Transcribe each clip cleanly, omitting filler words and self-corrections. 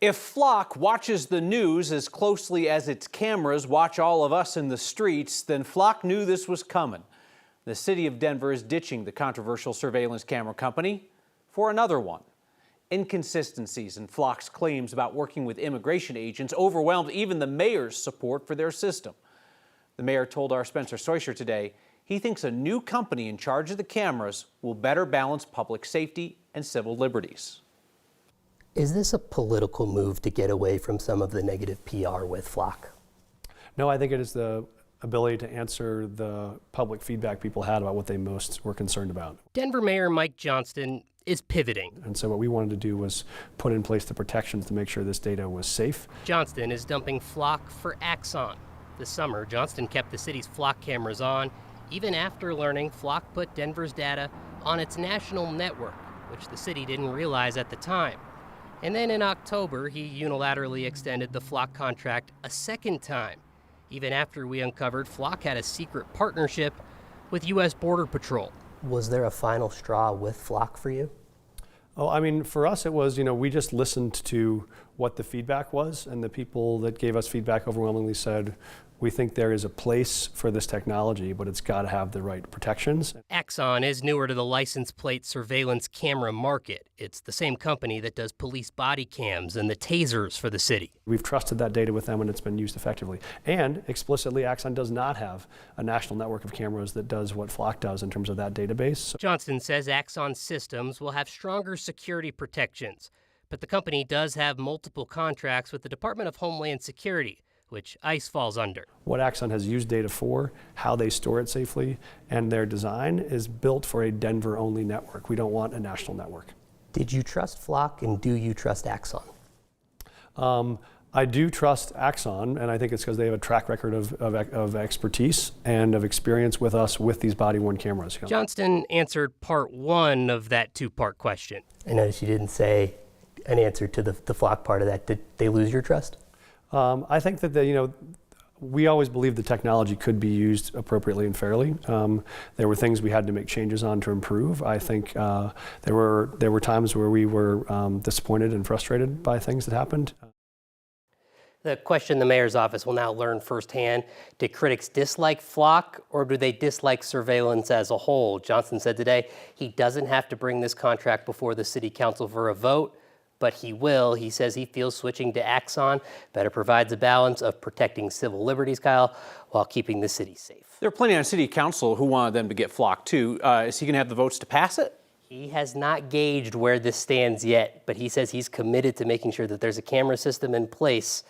If Flock watches the news as closely as its cameras watch all of us in the streets, then Flock knew this was coming. The city of Denver is ditching the controversial surveillance camera company for another one. Inconsistencies in Flock's claims about working with immigration agents overwhelmed even the mayor's support for their system. The mayor told our Spencer Soysher today he thinks a new company in charge of the cameras will better balance public safety and civil liberties. Is this a political move to get away from some of the negative PR with Flock? No, I think it is the ability to answer the public feedback people had about what they most were concerned about. Denver Mayor Mike Johnston is pivoting. And so what we wanted to do was put in place the protections to make sure this data was safe. Johnston is dumping Flock for Axon. This summer, Johnston kept the city's Flock cameras on, even after learning Flock put Denver's data on its national network, which the city didn't realize at the time. And then in October, he unilaterally extended the Flock contract a second time, even after we uncovered Flock had a secret partnership with U.S. Border Patrol. Was there a final straw with Flock for you? Oh, I mean, for us it was, we just listened to what the feedback was, and the people that gave us feedback overwhelmingly said, we think there is a place for this technology, but it's got to have the right protections. Axon is newer to the license plate surveillance camera market. It's the same company that does police body cams and the tasers for the city. We've trusted that data with them, and it's been used effectively. And explicitly, Axon does not have a national network of cameras that does what Flock does in terms of that database. Johnston says Axon systems will have stronger security protections, but the company does have multiple contracts with the Department of Homeland Security, which ICE falls under. What Axon has used data for, how they store it safely, and their design is built for a Denver-only network. We don't want a national network. Did you trust Flock, and do you trust Axon? I do trust Axon, and I think it's because they have a track record of expertise and of experience with us with these body-worn cameras. Johnston answered part one of that two-part question. I noticed you didn't say an answer to the Flock part of that. Did they lose your trust? I think that we always believed the technology could be used appropriately and fairly. There were things we had to make changes on to improve. I think there were times where we were disappointed and frustrated by things that happened. The question the mayor's office will now learn firsthand: did critics dislike Flock, or do they dislike surveillance as a whole? Johnston said today he doesn't have to bring this contract before the city council for a vote, but he will. He says he feels switching to Axon better provides a balance of protecting civil liberties, Kyle, while keeping the city safe. There are plenty on city council who wanted them to get Flock too. Is he going to have the votes to pass it? He has not gauged where this stands yet, but he says he's committed to making sure that there's a camera system in place.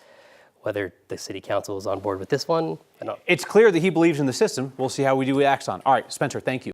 Whether the city council is on board with this one, I don't know. It's clear that he believes in the system. We'll see how we do with Axon. All right, Spencer, thank you.